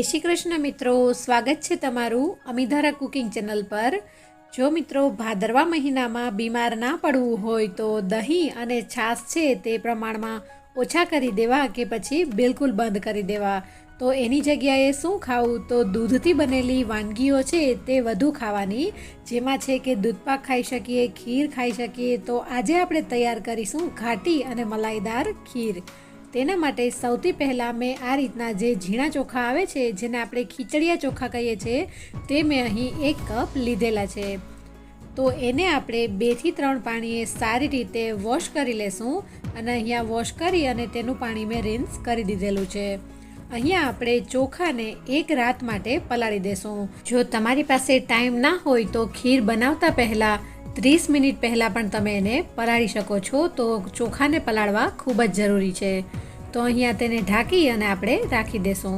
જય શ્રી કૃષ્ણ મિત્રો, સ્વાગત છે તમારું અમીધારા કુકિંગ ચેનલ પર। જો મિત્રો ભાદરવા મહિનામાં બીમાર ના પડવું હોય તો દહીં અને છાશ છે તે પ્રમાણમાં ઓછા કરી દેવા કે પછી બિલકુલ બંધ કરી દેવા। તો એની જગ્યાએ શું ખાવું તો દૂધથી બનેલી વાનગીઓ છે તે વધુ ખાવાની, જેમાં છે કે દૂધપાક ખાઈ શકીએ, ખીર ખાઈ શકીએ। તો આજે આપણે તૈયાર કરીશું ઘાટી અને મલાઈદાર ખીર। તેના માટે સૌથી પહેલાં મેં આ રીતના જે ઝીણા ચોખા આવે છે, જેને આપણે ખીચડિયા ચોખા કહીએ છીએ, તે મેં અહીં 1 કપ લીધેલા છે। તો એને આપણે 2 થી 3 પાણીએ સારી રીતે વોશ કરી લેશું અને અહીંયા વોશ કરી અને તેનું પાણી મેં રિન્સ કરી દીધેલું છે। અહીંયા આપણે ચોખાને 1 રાત માટે પલાળી દેશું। જો તમારી પાસે ટાઈમ ના હોય તો ખીર બનાવતા પહેલાં 30 મિનિટ પહેલાં પણ તમે એને પલાળી શકો છો। તો ચોખાને પલાળવા ખૂબ જ જરૂરી છે। તો અહીંયા તેને ઢાંકી અને આપણે રાખી દેશું।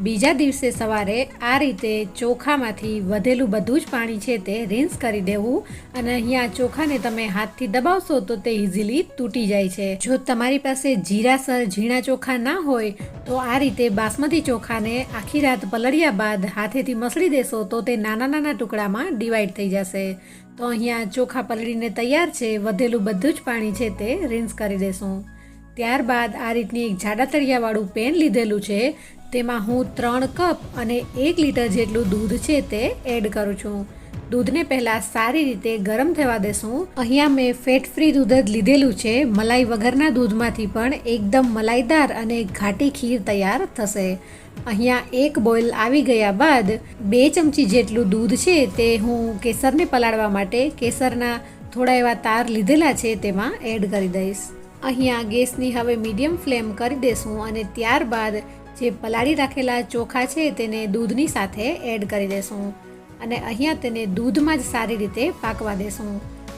બીજા દિવસે સવારે આ રીતે ચોખામાંથી વધેલું બધું જ પાણી છે તે રિન્સ કરી દેવું અને અહીંયા ચોખાને તમે હાથથી દબાવશો તો તે ઇઝીલી તૂટી જાય છે। જો તમારી પાસે જીરાસર ઝીણા ચોખા ના હોય તો આ રીતે બાસમતી ચોખાને આખી રાત પલળ્યા બાદ હાથેથી મસળી દેશો તો તે નાના નાના ટુકડામાં ડિવાઈડ થઈ જશે। તો અહીંયા ચોખા પલળીને તૈયાર છે, વધેલું બધું જ પાણી છે તે રિન્સ કરી દેશું। ત્યારબાદ આ રીતની એક જાડા તળિયાવાળું પેન લીધેલું છે, તેમાં હું 3 કપ અને 1 લીટર જેટલું દૂધ છે તે એડ કરું છું। દૂધને પહેલાં સારી રીતે ગરમ થવા દેશું। અહીંયા મેં ફેટ ફ્રી દૂધ જ લીધેલું છે, મલાઈ વગરના દૂધમાંથી પણ એકદમ મલાઈદાર અને ઘાટી ખીર તૈયાર થશે। અહીંયા 1 બોઇલ આવી ગયા બાદ 2 ચમચી જેટલું દૂધ છે તે હું કેસરને પલાળવા માટે કેસરના થોડા એવા તાર લીધેલા છે તેમાં એડ કરી દઈશ। અહીંયા ગેસની હવે મીડિયમ ફ્લેમ કરી દેશું અને ત્યારબાદ જે પલાળી રાખેલા ચોખા છે તેને દૂધની સાથે એડ કરી દેશું અને અહીંયા તેને દૂધમાં જ સારી રીતે પાકવા દેશું।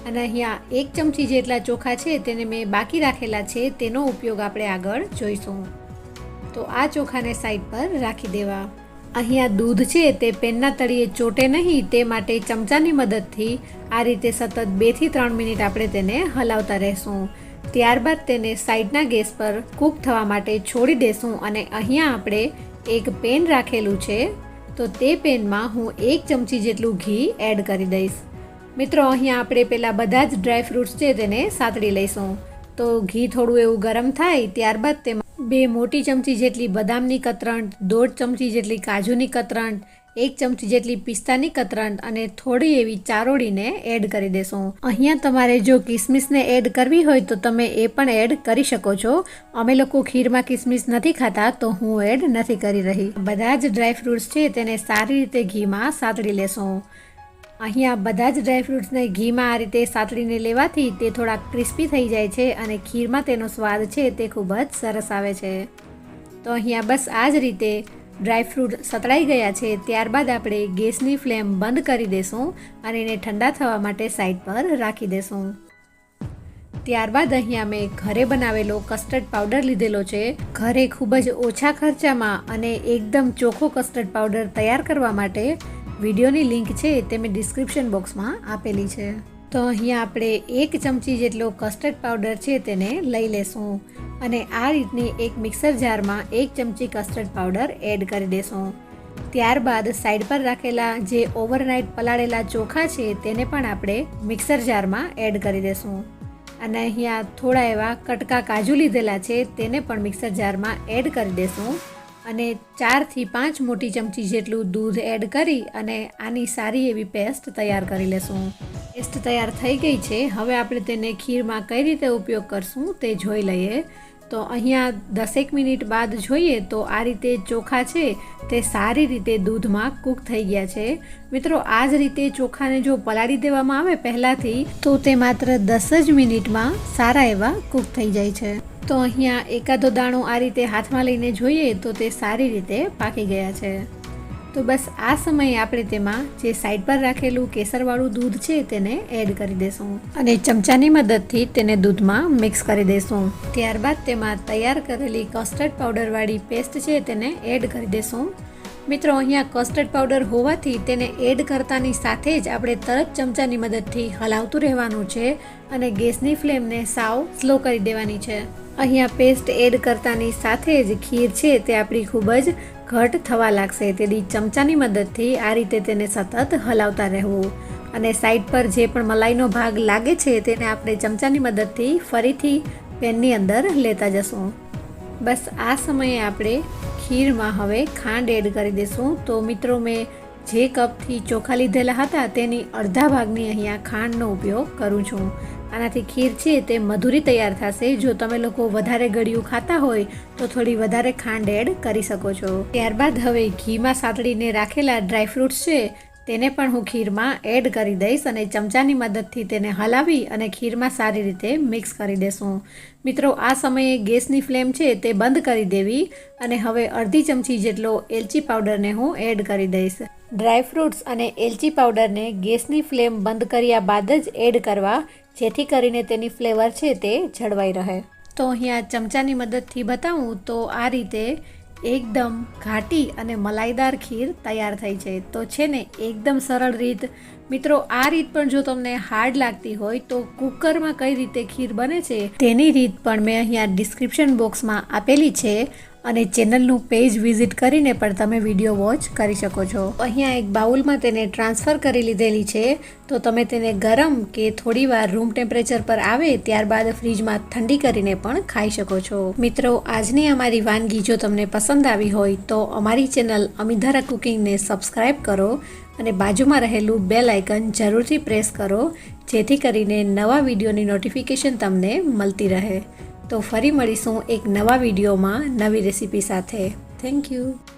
અને અહીંયા 1 ચમચી જેટલા ચોખા છે તેને મેં બાકી રાખેલા છે, તેનો ઉપયોગ આપણે આગળ જોઈશું। તો આ ચોખાને સાઈડ પર રાખી દેવા। અહીંયા દૂધ છે તે પેનના તળિયે ચોટે નહીં તે માટે ચમચાની મદદથી આ રીતે સતત 2 થી 3 મિનિટ આપણે તેને હલાવતા રહેશું। ત્યારબાદ તેને સાઈડના ગેસ પર કૂક થવા માટે છોડી દેશું અને અહીંયા આપણે એક પેન રાખેલું છે, તો તે પેનમાં હું 1 ચમચી જેટલું ઘી એડ કરી દઈશ। મિત્રો અહીંયા આપણે પહેલાં બધા જ ડ્રાય ફ્રૂટ્સ છે તેને સાતળી લઈશું। તો ઘી થોડું એવું ગરમ થાય ત્યારબાદ તેમાં 2 મોટી ચમચી જેટલી બદામની કતરંટ, 1.5 ચમચી જેટલી કાજુની કતરંટ, 1 ચમચી જેટલી પિસ્તાની કતરંટ અને થોડી એવી ચારોળીને એડ કરી દેશું। અહીંયા તમારે જો કિસમિસને એડ કરવી હોય તો તમે એ પણ એડ કરી શકો છો। અમે લોકો ખીરમાં કિસમિસ નથી ખાતા તો હું એડ નથી કરી રહી। બધા જ ડ્રાય ફ્રૂટ્સ છે તેને સારી રીતે ઘીમાં સાતળી લેશું। અહીંયા બધા જ ડ્રાય ફ્રૂટ્સને ઘીમાં આ રીતે સાતળીને લેવાથી તે થોડા ક્રિસ્પી થઈ જાય છે અને ખીરમાં તેનો સ્વાદ છે તે ખૂબ જ સરસ આવે છે। તો અહીંયા બસ આ જ રીતે ડ્રાય ફ્રૂટ સતળાઈ ગયા છે, ત્યારબાદ આપણે ગેસની ફ્લેમ બંધ કરી દેશું અને એને ઠંડા થવા માટે સાઈડ પર રાખી દેશું। ત્યારબાદ અહીંયા મેં ઘરે બનાવેલો કસ્ટર્ડ પાવડર લીધેલો છે। ઘરે ખૂબ જ ઓછા ખર્ચામાં અને એકદમ ચોખ્ખો કસ્ટર્ડ પાવડર તૈયાર કરવા માટે વિડીયોની લિંક છે તે મેં ડિસ્ક્રિપ્શન બોક્સમાં આપેલી છે। તો અહીંયા આપણે 1 ચમચી જેટલો કસ્ટર્ડ પાવડર છે તેને લઈ લેશું અને આ રીતની એક મિક્સર જારમાં 1 ચમચી કસ્ટર્ડ પાવડર એડ કરી દેશું। ત્યારબાદ સાઈડ પર રાખેલા જે ઓવરનાઇટ પલાળેલા ચોખા છે તેને પણ આપણે મિક્સર જારમાં એડ કરી દેશું અને અહીંયા થોડા એવા કટકા કાજુ લીધેલા છે તેને પણ મિક્સર જારમાં એડ કરી દેશું અને 4 થી 5 મોટી ચમચી જેટલું દૂધ એડ કરી અને આની સારી એવી પેસ્ટ તૈયાર કરી લેશું। પેસ્ટ તૈયાર થઈ ગઈ છે, હવે આપણે તેને ખીરમાં કઈ રીતે ઉપયોગ કરશું તે જોઈ લઈએ। તો અહીંયા 10 મિનિટ બાદ જોઈએ તો આ રીતે ચોખા છે તે સારી રીતે દૂધમાં કૂક થઈ ગયા છે। મિત્રો આ જ રીતે ચોખાને જો પલાળી દેવામાં આવે પહેલાંથી તો તે માત્ર 10 જ મિનિટમાં સારા એવા કૂક થઈ જાય છે। તો અહીંયા એકાદો દાણો આ રીતે હાથમાં લઈને જોઈએ તો તે સારી રીતે પાકી ગયા છે। તો બસ આ સમયે આપણે તેમાં જે સાઈડ પર રાખેલું કેસરવાળું દૂધ છે તેને એડ કરી દેશું અને ચમચાની મદદથી તેને દૂધમાં મિક્સ કરી દેશું। ત્યારબાદ તેમાં તૈયાર કરેલી કસ્ટર્ડ પાવડરવાળી પેસ્ટ છે તેને એડ કરી દેશું। મિત્રો અહીંયા કસ્ટર્ડ પાવડર હોવાથી તેને એડ કરતાની સાથે જ આપણે તરત ચમચાની મદદથી હલાવતું રહેવાનું છે અને ગેસની ફ્લેમને સાવ સ્લો કરી દેવાની છે। અહીંયા પેસ્ટ એડ કરતાની સાથે જ ખીર છે તે આપણી ખૂબ જ ઘટ થવા લાગશે, તેથી ચમચાની મદદથી આ રીતે તેને સતત હલાવતા રહેવું અને સાઈડ પર જે પણ મલાઈનો ભાગ લાગે છે તેને આપણે ચમચાની મદદથી ફરીથી પેનની અંદર લેતા જશું. બસ આ સમયે આપણે ખીરમાં હવે ખાંડ એડ કરી દઈશું. તો મિત્રો, મેં જે કપથી ચોખા લીધેલા હતા તેની અડધા ભાગની અહીંયા ખાંડનો ઉપયોગ કરું છું. આનાથી ખીર છે તે મધુરી તૈયાર થશે. જો તમે લોકો વધારે ગળ્યું ખાતા હોય તો થોડી વધારે ખાંડ એડ કરી શકો છો. ત્યારબાદ હવે ઘીમાં સાતળીને રાખેલા ડ્રાયફ્રૂટ્સ છે તેને પણ હું ખીરમાં એડ કરી દઈશ અને ચમચાની મદદથી તેને હલાવી અને ખીરમાં સારી રીતે મિક્સ કરી દેશું. મિત્રો, આ સમયે ગેસની ફ્લેમ છે તે બંધ કરી દેવી અને હવે અડધી ચમચી જેટલો એલચી પાવડરને હું એડ કરી દઈશ. ડ્રાયફ્રૂટ્સ અને એલચી પાવડરને ગેસની ફ્લેમ બંધ કર્યા બાદ જ એડ કરવા, જેથી કરીને તેની ફ્લેવર છે તે જળવાઈ રહે. તો અહીંયા ચમચાની મદદથી બતાવું તો આ રીતે એકદમ ઘાટી અને મલાઈદાર ખીર તૈયાર થઈ છે. તો છે ને એકદમ સરળ રીત. મિત્રો, આ રીત પણ જો તમને હાર્ડ લાગતી હોય તો કુકરમાં કઈ રીતે ખીર બને છે તેની રીત પણ મેં અહીંયા ડિસ્ક્રિપ્શન બોક્સમાં આપેલી છે અને ચેનલનું પેજ વિઝિટ કરીને પણ તમે વિડીયો વોચ કરી શકો છો. અહીંયા એક બાઉલમાં તેને ટ્રાન્સફર કરી લીધેલી છે. તો તમે તેને ગરમ કે થોડી વાર રૂમ ટેમ્પરેચર પર આવે ત્યારબાદ ફ્રીજમાં ઠંડી કરીને પણ ખાઈ શકો છો. મિત્રો, આજની અમારી વાનગી જો તમને પસંદ આવી હોય તો અમારી ચેનલ અમીધારા કુકિંગને સબસ્ક્રાઈબ કરો અને બાજુમાં રહેલું બેલ આઇકન જરૂરથી પ્રેસ કરો, જેથી કરીને નવા વિડીયોની નોટિફિકેશન તમને મળતી રહે. તો ફરી મળીશું એક નવા વિડીયોમાં નવી રેસીપી સાથે. Thank you.